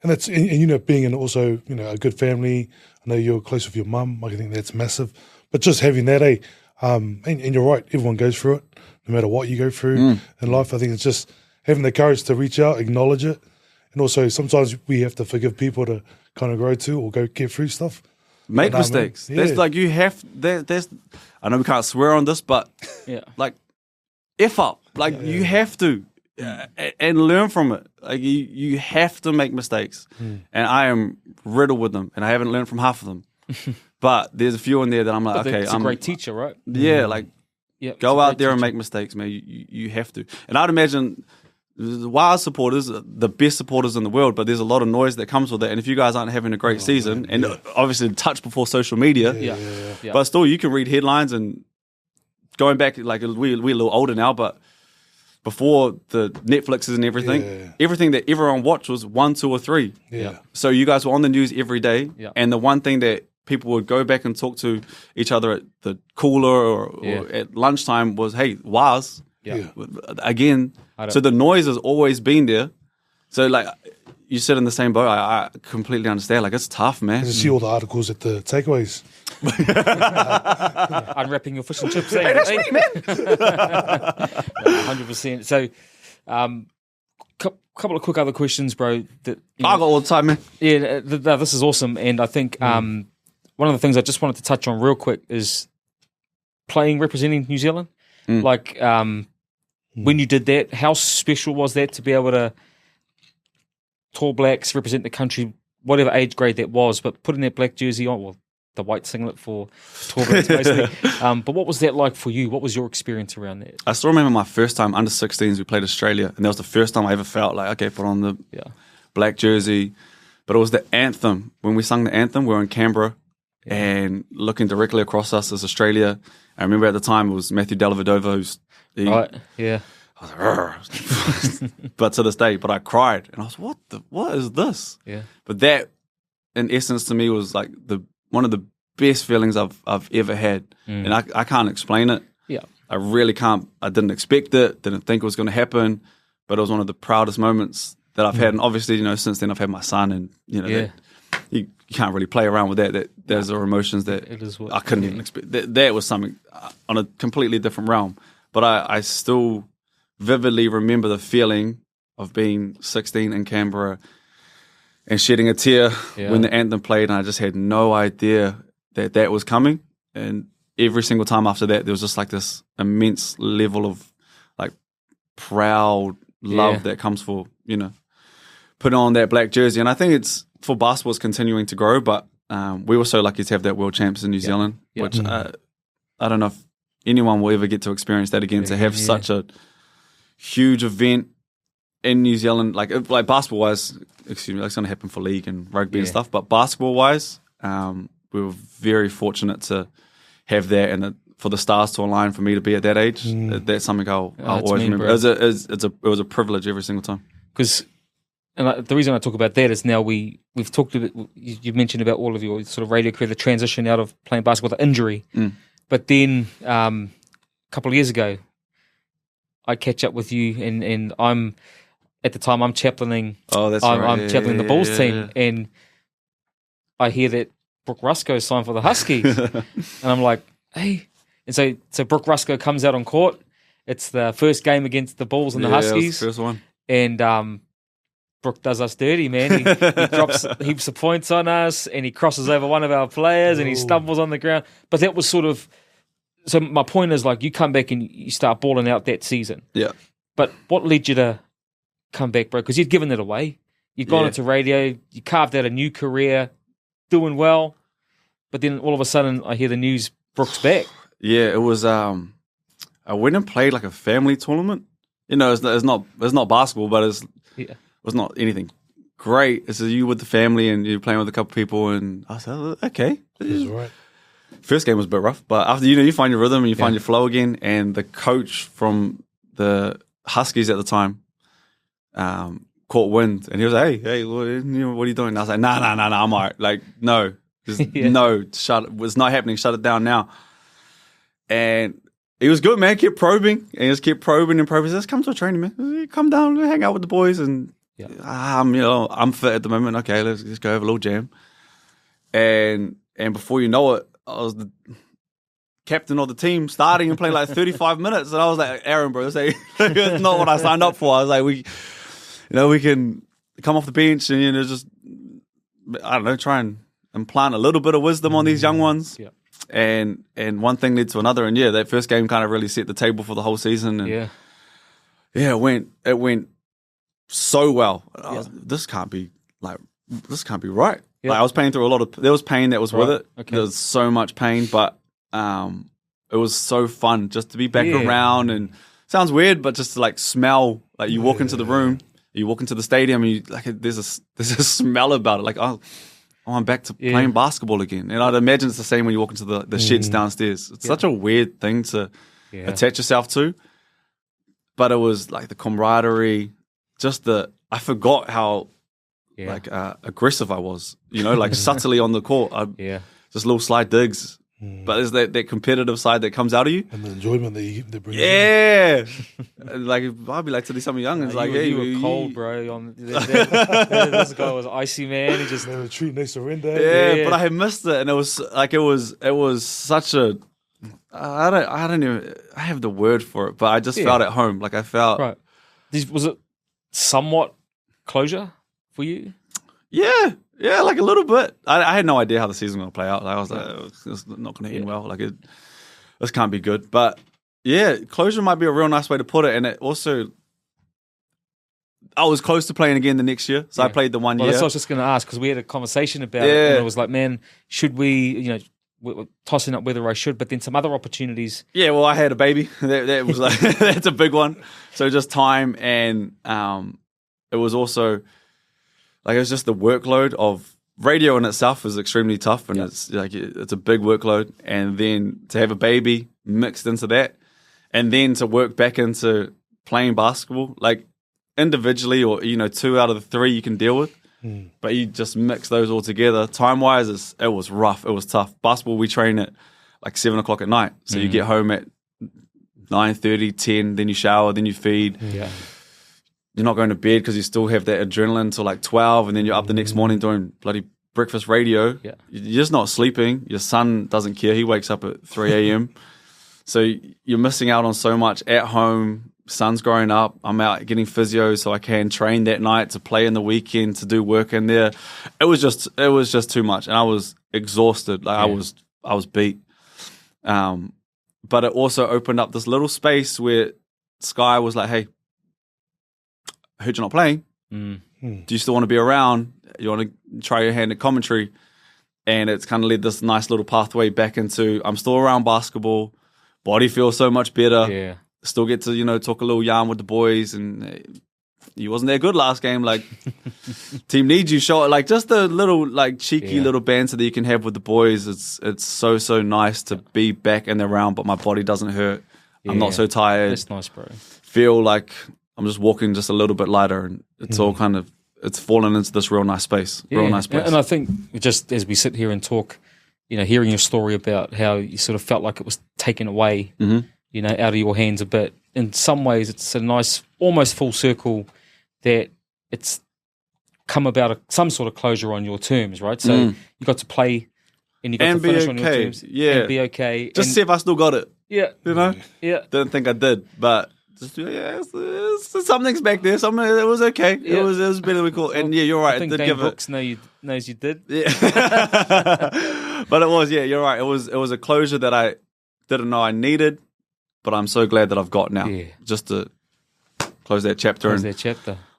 and that's and being in also a good family. I know you're close with your mum. I think that's massive. But just having that, and you're right. Everyone goes through it, no matter what you go through in life. I think it's just having the courage to reach out, acknowledge it, and also sometimes we have to forgive people to kind of grow too or go get through stuff. Make mistakes. That's like you have. There's. I know we can't swear on this, but like, F up. Like you have to, and learn from it. Like you have to make mistakes, and I am riddled with them, and I haven't learned from half of them. But there's a few in there that I'm like, okay, I'm a great teacher, right? Yeah, like go out there and make mistakes, man. You have to. And I'd imagine the Wild supporters, the best supporters in the world, but there's a lot of noise that comes with it. And if you guys aren't having a great season, and obviously touch before social media, but still you can read headlines and going back, like we're a little older now, but before the Netflixes and everything, everything that everyone watched was 1, 2, or 3. Yeah. So you guys were on the news every day, and the one thing that people would go back and talk to each other at the cooler or at lunchtime was, hey, was. Again, so the noise has always been there. So like you sit in the same boat. I completely understand. Like it's tough, man. You see all the articles at the takeaways. Unwrapping your fish and chips. Hey, that's me, man. 100%. So, couple of quick other questions, bro. That I got all the time, man. Yeah, this is awesome, and I think one of the things I just wanted to touch on real quick is representing New Zealand. Like when you did that, how special was that to be able to Tall Blacks represent the country, whatever age grade that was, but putting that black jersey on, well, the white singlet for Tall Blacks basically. But what was that like for you? What was your experience around that? I still remember my first time under 16s. We played Australia, and that was the first time I ever felt like, okay, put on the black jersey. But it was the anthem. When we sung the anthem, we were in Canberra, and looking directly across us is Australia. I remember at the time it was Matthew Dellavedova, right, yeah. I was like, but to this day, I cried, and I was, what is this? Yeah. But that, in essence, to me was like one of the best feelings I've ever had, and I can't explain it. Yeah, I really can't. I didn't expect it. Didn't think it was going to happen, but it was one of the proudest moments that I've had. And obviously, since then I've had my son, and that, you can't really play around with that. Those are emotions that I couldn't even expect. That was something on a completely different realm. But I still vividly remember the feeling of being 16 in Canberra and shedding a tear when the anthem played, and I just had no idea that was coming. And every single time after that, there was just like this immense level of like proud love that comes for, putting on that black jersey. And I think it's for basketball, it's continuing to grow, but we were so lucky to have that world champs in New Zealand, which I don't know if anyone will ever get to experience that again, to have such a huge event in New Zealand, like basketball wise, it's going to happen for league and rugby and stuff, but basketball wise, we were very fortunate to have that, and for the stars to align for me to be at that age. That's something I'll always remember. It was a privilege every single time. Because, and the reason I talk about that is now we've talked about, you've mentioned about all of your sort of radio career, the transition out of playing basketball, the injury, but then a couple of years ago, I catch up with you, and I'm at the time I'm chaplaining. Oh, that's I'm, right. I'm chaplaining the Bulls team, and I hear that Brook Ruscoe signed for the Huskies, and I'm like, hey. And so Brook Ruscoe comes out on court. It's the first game against the Bulls and the Huskies. It was the first one. And Brook does us dirty, man. He drops heaps of points on us, and he crosses over one of our players, and he stumbles on the ground. But that was sort of... So my point is, like, you come back and you start balling out that season. Yeah. But what led you to come back, bro? Because you'd given it away. You'd gone into radio. You carved out a new career, doing well. But then all of a sudden, I hear the news, Brook's back. Yeah, it was... I went and played, like, a family tournament. It's not basketball, but it was not anything great. It's you with the family, and you're playing with a couple people, and I said, okay. That's right. First game was a bit rough, but after you find your rhythm and you find your flow again, and the coach from the Huskies at the time caught wind, and he was like, hey, what are you doing? And I was like, nah, I'm all right. Like, no, no, it's not happening. Shut it down now. And he was good, man. Kept probing. And he just kept probing and probing. He says, come to a training, man. Come down, hang out with the boys. And I'm fit at the moment. Okay, let's go have a little jam. And before you know it, I was the captain of the team, starting and playing like 35 minutes. And I was like, Aaron, bro, that's not what I signed up for. I was like, we can come off the bench and just, I don't know, try and implant a little bit of wisdom on these young ones. Yeah. And one thing led to another. And that first game kind of really set the table for the whole season. And it went so well. This can't be right. Yeah. Like I was paying through there was pain that was with it. Okay. There was so much pain, but it was so fun just to be back around. And sounds weird, but just to like smell, like you walk into the room, you walk into the stadium, and there's a smell about it. Like, I'm back to playing basketball again. And I'd imagine it's the same when you walk into the sheds downstairs. It's such a weird thing to attach yourself to. But it was like the camaraderie, I forgot how aggressive I was, like subtly on the court. Just little slight digs. But there's that competitive side that comes out of you. And the enjoyment that brings Like, I'll be like to some young and it's like, hey, you were cold, bro. This guy was icy, man. He just... The retreat next to Renda. Yeah, but I had missed it. And it was like, it was such a... I don't even... I have the word for it, but I just felt at home. Like, I felt... Right. Was it somewhat closure for you? Yeah, like a little bit. I had no idea how the season was going to play out. Like, I was like, it's not going to end well. Like, this can't be good. But yeah, closure might be a real nice way to put it. And it also, I was close to playing again the next year. So I played the 1 year. That's what I was just going to ask, because we had a conversation about it. And it was like, man, should we, we're tossing up whether I should, but then some other opportunities. Yeah, well, I had a baby. That was like, that's a big one. So just time, and it was also... Like, it was just the workload of radio in itself is extremely tough, and it's a big workload. And then to have a baby mixed into that, and then to work back into playing basketball, like individually or 2 out of the 3 you can deal with, but you just mix those all together. Time wise, it was rough. It was tough. Basketball, we train at like 7 o'clock at night, so you get home at 9:30, 10, then you shower, then you feed. Yeah. You're not going to bed because you still have that adrenaline till like 12, and then you're up the next morning doing bloody breakfast radio. Yeah. You're just not sleeping. Your son doesn't care. He wakes up at 3 a.m. So you're missing out on so much at home. Son's growing up. I'm out getting physio so I can train that night to play in the weekend, to do work in there. It was just too much, and I was exhausted. Like I was beat. But it also opened up this little space where Sky was like, hey, I heard you're not playing. Do you still want to be around? You want to try your hand at commentary? And it's kind of led this nice little pathway back into, I'm still around basketball. Body feels so much better. Yeah. Still get to, talk a little yarn with the boys. And you wasn't that good last game. Like, team needs you. Show like just the little, like, cheeky little banter that you can have with the boys. It's so nice to be back in the round, but my body doesn't hurt. I'm not so tired. That's nice, bro. Feel like I'm just walking just a little bit lighter, and it's all kind of, it's fallen into this real nice space. Real nice place. And I think just as we sit here and talk, hearing your story about how you sort of felt like it was taken away, out of your hands a bit. In some ways, it's a nice, almost full circle that it's come about some sort of closure on your terms, right? So you got to play and you got to finish on your terms. Yeah. And be okay. Just see if I still got it. Yeah. Yeah. Didn't think I did, but something's back there. It was okay. It was better than we called. And you're right. I think Dane Brooks knows you did. Yeah. But it was, you're right. It was a closure that I didn't know I needed, but I'm so glad that I've got now. Yeah. Just to close that chapter. I'm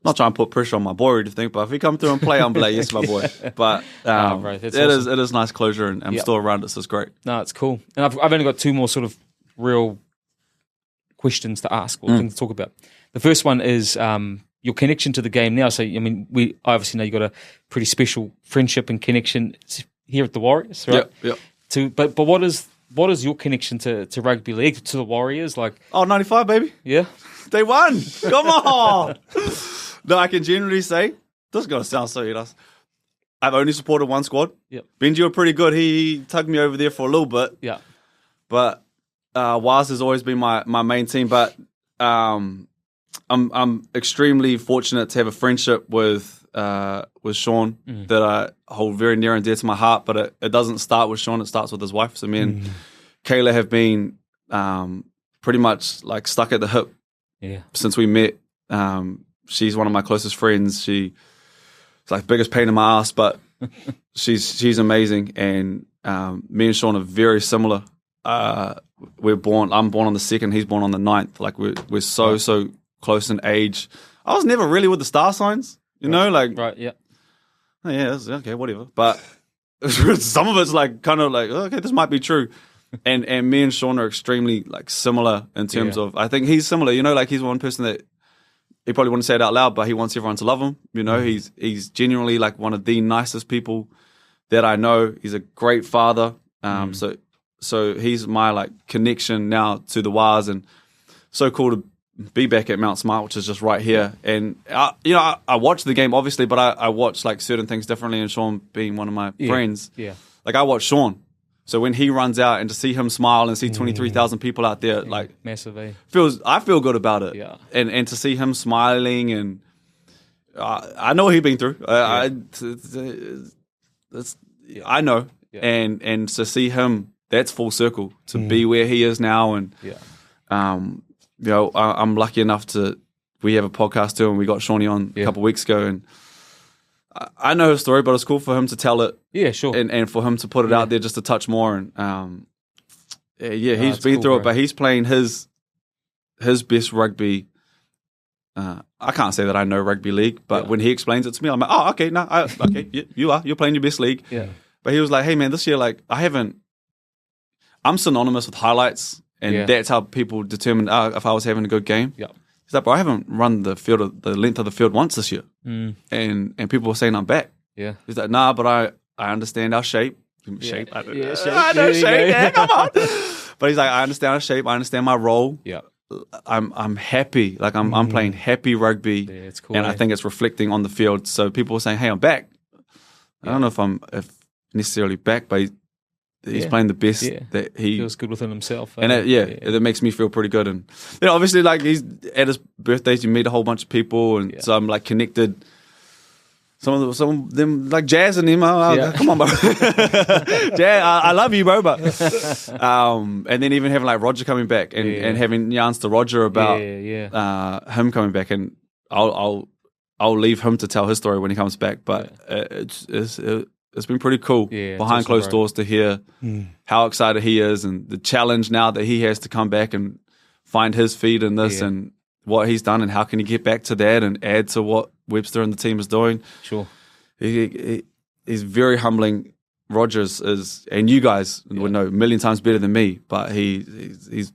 not trying to put pressure on my boy or anything, but if he come through and play, I'm like, yes, my boy. But bro, it awesome. is nice closure, and I'm still around it, so it's great. No, it's cool. And I've only got 2 more sort of real questions to ask or things to talk about. The first one is your connection to the game now. So, I mean, I obviously know you got a pretty special friendship and connection here at the Warriors, right? Yep. But what is your connection to rugby league, to the Warriors? Like, 95, baby. Yeah. They won. Come on. No, I can genuinely say, this is going to sound so nice. I've only supported one squad. Yep. Benji were pretty good. He tugged me over there for a little bit. Yeah. But Waz has always been my main team, but I'm extremely fortunate to have a friendship with Sean that I hold very near and dear to my heart. But it doesn't start with Sean; it starts with his wife. So me and Kayla have been pretty much like stuck at the hip since we met. She's one of my closest friends. She's like biggest pain in my ass, but she's amazing. And me and Sean are very similar. I'm born on the 2nd, he's born on the 9th. Like we're so close in age. I was never really with the star signs, you know, like right, yeah. Oh, yeah, that's, okay, whatever. But some of it's like kind of like, okay, this might be true. And me and Sean are extremely like similar in terms of, I think he's similar, you know, like he's one person that he probably wouldn't say it out loud, but he wants everyone to love him. You know, he's genuinely like one of the nicest people that I know. He's a great father. So he's my like connection now to the Waz, and so cool to be back at Mount Smart, which is just right here. And I watch the game obviously, but I watch like certain things differently. And Sean being one of my friends, like I watch Sean. So when he runs out and to see him smile and see 23,000 people out there, like massive, I feel good about it. Yeah. And to see him smiling, and I know what he's been through. I know. Yeah. And to see him, that's full circle to be where he is now. And I'm lucky enough we have a podcast too, and we got Shawnee on a couple of weeks ago, and I know his story, but it's cool for him to tell it. Yeah, sure. And for him to put it out there just a touch more. And he's been through it, but he's playing his best rugby. I can't say that I know rugby league, but when he explains it to me, I'm like, oh, okay, you're playing your best league. Yeah. But he was like, hey man, this year, like I'm synonymous with highlights, and that's how people determine if I was having a good game. Yeah. He's like, bro, I haven't run the length of the field once this year. And people were saying I'm back. Yeah. He's like, nah, but I understand our shape. Shape? I know shape. Yeah, come on. But he's like, I understand our shape. I understand my role. Yeah. I'm happy. Like I'm playing happy rugby. Yeah, it's cool. And I think it's reflecting on the field. So people were saying, hey, I'm back. I don't know if I'm necessarily back, but he's playing the best that he feels good within himself, and that makes me feel pretty good. And obviously, like he's at his birthdays, you meet a whole bunch of people, and so I'm like connected. Some of them like Jazz and him. Come on, bro. Jazz, I love you, bro. But and then even having like Roger coming back and having yarns to Roger about him coming back, and I'll leave him to tell his story when he comes back. But it's been pretty cool behind closed doors to hear how excited he is, and the challenge now that he has to come back and find his feet in this, and what he's done, and how can he get back to that and add to what Webster and the team is doing. Sure. He's very humbling. Rogers is, and you guys would know a million times better than me, but he's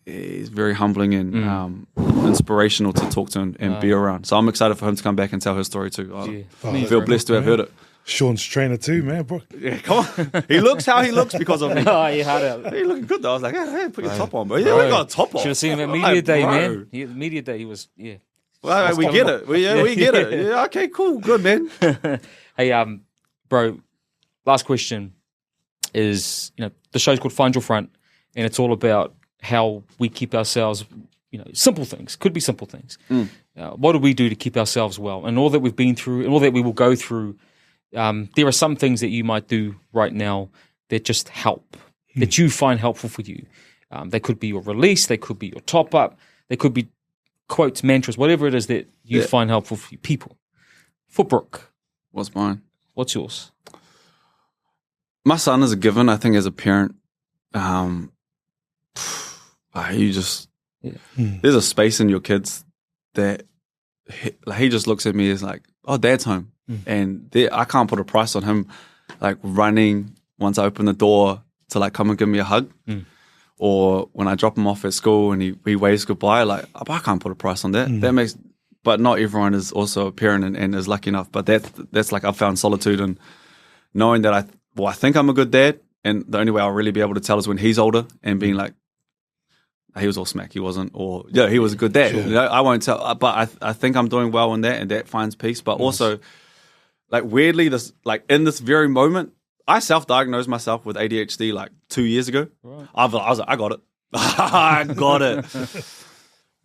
very humbling and inspirational to talk to and be around. So I'm excited for him to come back and tell his story too. I feel blessed to have heard it. Sean's trainer too, man, bro. Yeah, come on. He looks how he looks because of me. Oh, you had it. He's looking good though. I was like, hey, put your top on, bro. Yeah, we got a top on. Should have seen him at media day, man. Media day, he was, Well, we get it. We get it. Yeah, okay, cool. Good, man. Hey, bro, last question is, the show's called Find Your Front, and it's all about how we keep ourselves, simple things. Could be simple things. What do we do to keep ourselves well? And all that we've been through and all that we will go through, there are some things that you might do right now that just help, that you find helpful for you. They could be your release, they could be your top up, they could be quotes, mantras, whatever it is that you find helpful for you. People. For Brook. What's mine? What's yours? My son is a given, I think, as a parent. You just there's a space in your kids that he just looks at me as like, oh, dad's home. And I can't put a price on him like running once I open the door to like come and give me a hug. Or when I drop him off at school and he waves goodbye, like I can't put a price on that. That makes, but not everyone is also a parent and is lucky enough. But that's like I've found solitude in knowing that I think I'm a good dad, and the only way I'll really be able to tell is when he's older and being like, he was all smack, he wasn't, or he was a good dad. Sure. I won't tell, but I think I'm doing well in that, and that finds peace. But also, like weirdly, this like in this very moment, I self-diagnosed myself with ADHD like 2 years ago. Right. I was like, I got it. I got it.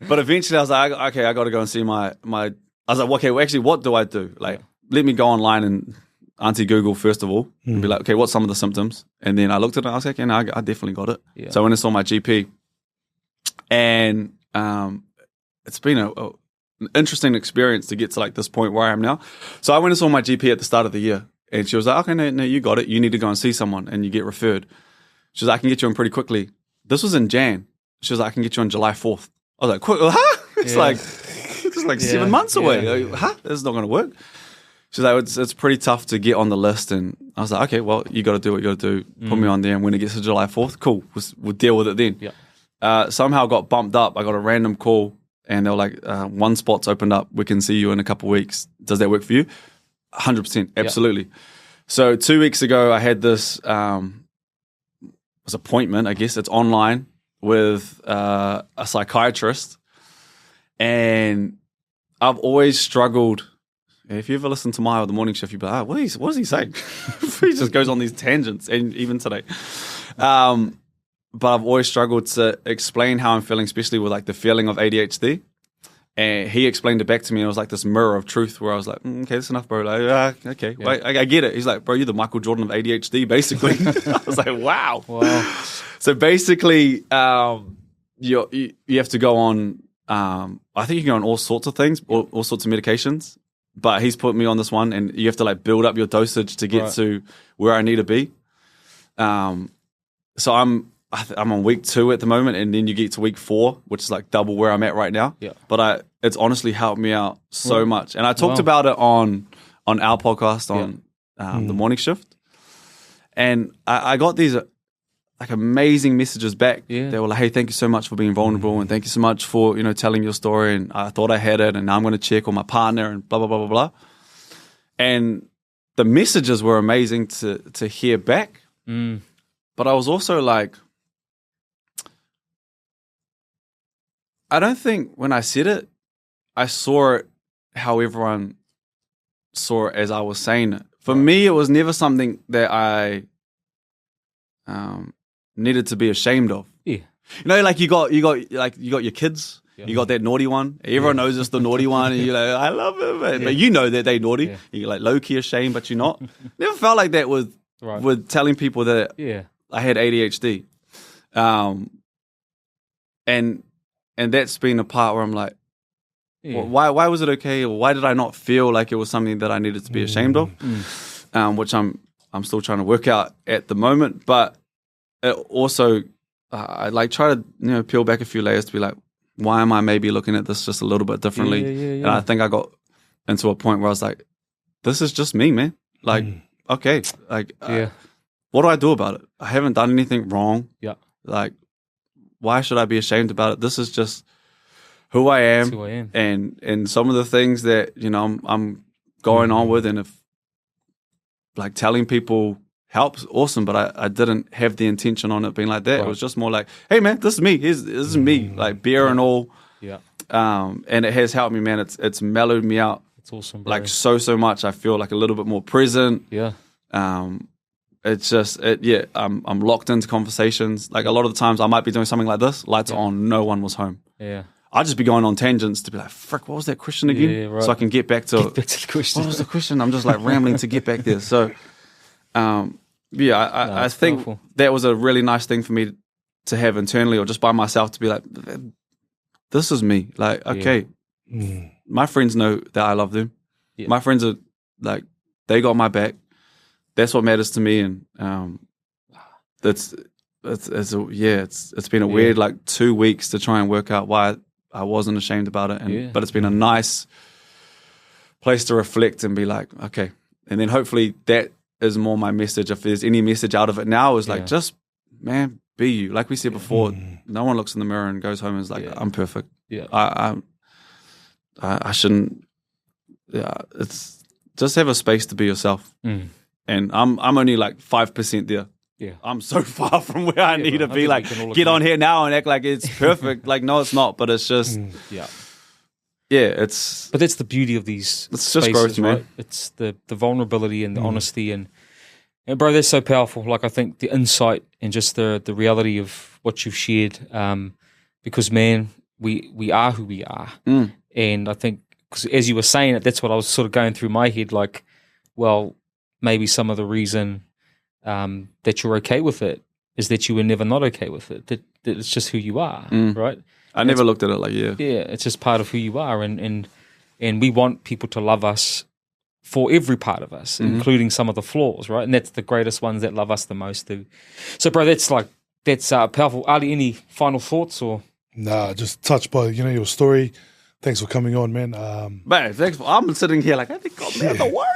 But eventually I was like, okay, I got to go and see my. I was like, okay, well, actually, what do I do? Like, let me go online and Auntie Google first of all and be like, okay, what's some of the symptoms? And then I looked at it and I was like, okay, no, I definitely got it. Yeah. So I went and saw my GP, and it's been an interesting experience to get to like this point where I am now. So I went and saw my GP at the start of the year, and she was like, okay, no, you got it. You need to go and see someone, and you get referred. She was like, I can get you in pretty quickly. This was in Jan. She was like, I can get you on July 4th. I was like, quick, huh? It's like 7 months away. Like, huh? This is not going to work. She's like, it's pretty tough to get on the list. And I was like, okay, well, you got to do what you got to do. Put me on there. And when it gets to July 4th, cool. We'll deal with it then. Yeah. Somehow got bumped up. I got a random call and they were like, one spot's opened up. We can see you in a couple of weeks. Does that work for you? 100%. Absolutely. Yeah. So 2 weeks ago, I had this appointment, I guess. It's online with a psychiatrist. And I've always struggled. If you ever listen to Mai or the morning shift, you'd be like, what is he saying? He just goes on these tangents, and even today. But I've always struggled to explain how I'm feeling, especially with like the feeling of ADHD. And he explained it back to me, and it was like this mirror of truth where I was like, okay, that's enough, bro. Like, okay, yeah. Wait, I get it. He's like, bro, you're the Michael Jordan of ADHD, basically. I was like, wow. So basically, you have to go on, I think you can go on all sorts of things, all sorts of medications. But he's put me on this one, and you have to like build up your dosage to get to where I need to be. So I'm on week 2 at the moment, and then you get to week 4, which is like double where I'm at right now. Yeah. But it's honestly helped me out so much, and I talked about it on our podcast on the morning shift, and I got these like amazing messages back. Yeah. They were like, hey, thank you so much for being vulnerable, and thank you so much for, telling your story, and I thought I had it, and now I'm going to check on my partner, and blah, blah, blah, blah, blah. And the messages were amazing to hear back. But I was also like, I don't think when I said it, I saw it how everyone saw it as I was saying it. For me, it was never something that I needed to be ashamed of. Yeah. Like you got your kids. Yeah. You got that naughty one. Everyone knows it's the naughty one, and you're like, I love it, man. Yeah. But you know that they naughty. Yeah. You're like low key ashamed, but you're not. Never felt like that with telling people that I had ADHD. And that's been a part where I'm like, well, why was it okay? Or why did I not feel like it was something that I needed to be ashamed of? Which I'm still trying to work out at the moment. But it also, I like try to peel back a few layers to be like, why am I maybe looking at this just a little bit differently? And I think I got into a point where I was like, this is just me, man. Like, okay, like, what do I do about it? I haven't done anything wrong. Yeah. Like, why should I be ashamed about it? This is just who I am. That's who I am. And some of the things that, I'm going on with, and if like telling people helps, awesome, but I didn't have the intention on it being like that. Right. It was just more like, hey man, this is me. This is me, like beer and all. Yeah. And it has helped me, man. It's mellowed me out. It's awesome, bro. Like so much. I feel like a little bit more present. Yeah. It's just I'm locked into conversations. Like a lot of the times I might be doing something like this, lights on, no one was home. Yeah. I'd just be going on tangents to be like, frick, what was that question again? Yeah, right. So I can get back to the question. What was the question? I'm just like rambling to get back there. So I think powerful. That was a really nice thing for me to have internally, or just by myself, to be like, this is me. Like, okay, my friends know that I love them. Yeah. My friends are like, they got my back. That's what matters to me. And it's been a weird like 2 weeks to try and work out why I wasn't ashamed about it. But it's been a nice place to reflect and be like, okay. And then hopefully that is more my message. If there's any message out of it now, is like, just, man, be you. Like we said before, no one looks in the mirror and goes home and is like, I'm perfect. Yeah. I shouldn't. Yeah. It's just have a space to be yourself. And I'm only like 5% there. Yeah. I'm so far from where I need to be. Like, get on here now and act like it's perfect. Like, no, it's not, but it's just, it's. But that's the beauty of these it's spaces, just growth, man. Right? It's the vulnerability and the honesty, and And bro, that's so powerful. Like I think the insight and just the reality of what you've shared, because man, we are who we are. And I think, because as you were saying it, that's what I was sort of going through my head. Like, well, maybe some of the reason that you're okay with it is that you were never not okay with it. That it's just who you are, right? I never looked at it like, yeah, it's just part of who you are, and we want people to love us for every part of us, including some of the flaws, right? And that's the greatest ones that love us the most too. So, bro, that's powerful. Ali, any final thoughts or? Nah, just touched by your story. Thanks for coming on, man. Man, thanks for. I'm sitting here like I think God, man, the warrior.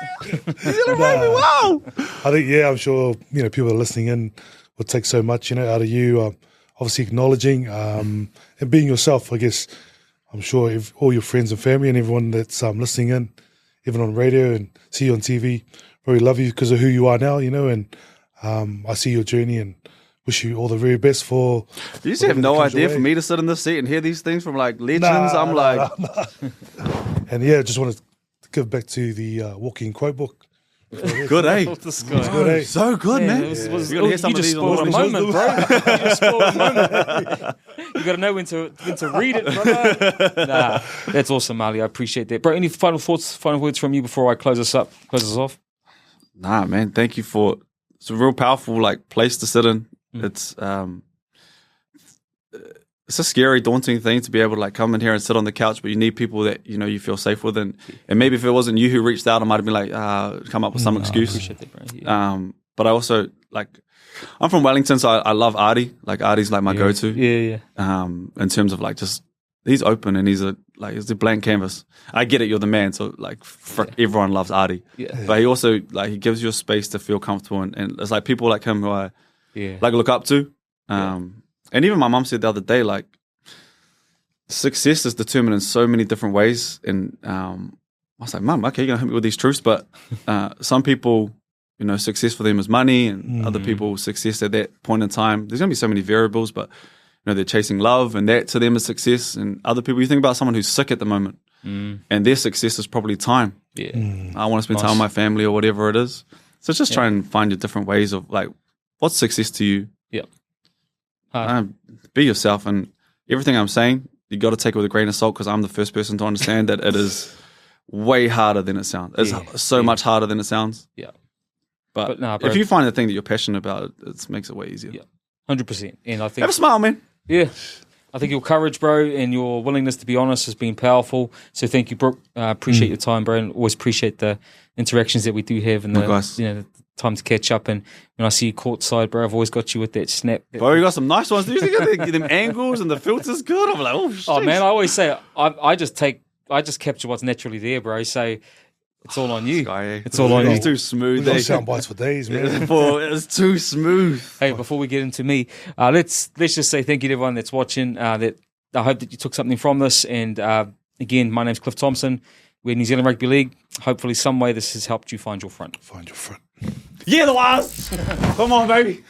He's gonna make me wow. I think I'm sure people are listening in will take so much out of you. Obviously acknowledging and being yourself. I guess I'm sure if all your friends and family and everyone that's listening in, even on radio and see you on TV, really love you because of who you are now. And I see your journey and wish you all the very best for. You just have no idea for me to sit in this seat and hear these things from like legends. Nah. And just wanted to give back to the walking quote book. Good, eh? Good, eh? So good, man. You just spoiled a moment, bro. You got to know when to read it, brother. Nah, that's awesome, Ali. I appreciate that, bro. Any final thoughts, final words from you before I close us off? Nah, man. Thank you for. It's a real powerful place to sit in. It's a scary, daunting thing to be able to come in here and sit on the couch, but you need people that you feel safe with, and maybe if it wasn't you who reached out, I might have been come up with some excuse. I appreciate that, bro. Yeah. But I also I'm from Wellington, so I love Artie. Artie's my go-to. Yeah. In terms of just he's open and he's a blank canvas. I get it, you're the man, so everyone loves Artie. Yeah. But he also he gives you a space to feel comfortable, and it's people like him who I look up to. And even my mum said the other day, success is determined in so many different ways. And I was like, Mum, okay, you're going to hit me with these truths. But some people, success for them is money, and other people, success at that point in time. There's going to be so many variables, but, they're chasing love, and that to them is success. And other people, you think about someone who's sick at the moment, and their success is probably time. Yeah. I want to spend time with my family or whatever it is. So just try and find your different ways of, what's success to you? Yeah. Be yourself, and everything I'm saying, you got to take it with a grain of salt, because I'm the first person to understand that it is way harder than it sounds. It's so much harder than it sounds. Yeah. But if you find the thing that you're passionate about, it makes it way easier. Yeah. 100%. And I think have a smile, man. Yeah. I think your courage, bro, and your willingness to be honest has been powerful. So thank you, Brook. Appreciate your time, bro, and always appreciate the interactions that we do have and the time to catch up. And when I see you courtside, bro, I've always got you with that snap. Bro, you got some nice ones. You get them angles and the filter's good. I'm like, oh, shit. Oh, man, I always say I just capture what's naturally there, bro. So it's all on you. It's all on you. It's too smooth. We got sound bites for days, man. It's too smooth. Hey, before we get into me, let's just say thank you to everyone that's watching. That I hope that you took something from this. And again, my name's Cliff Thompson. We're New Zealand Rugby League. Hopefully, some way this has helped you find your front. Find your front. Yeah, the was. Come on, baby.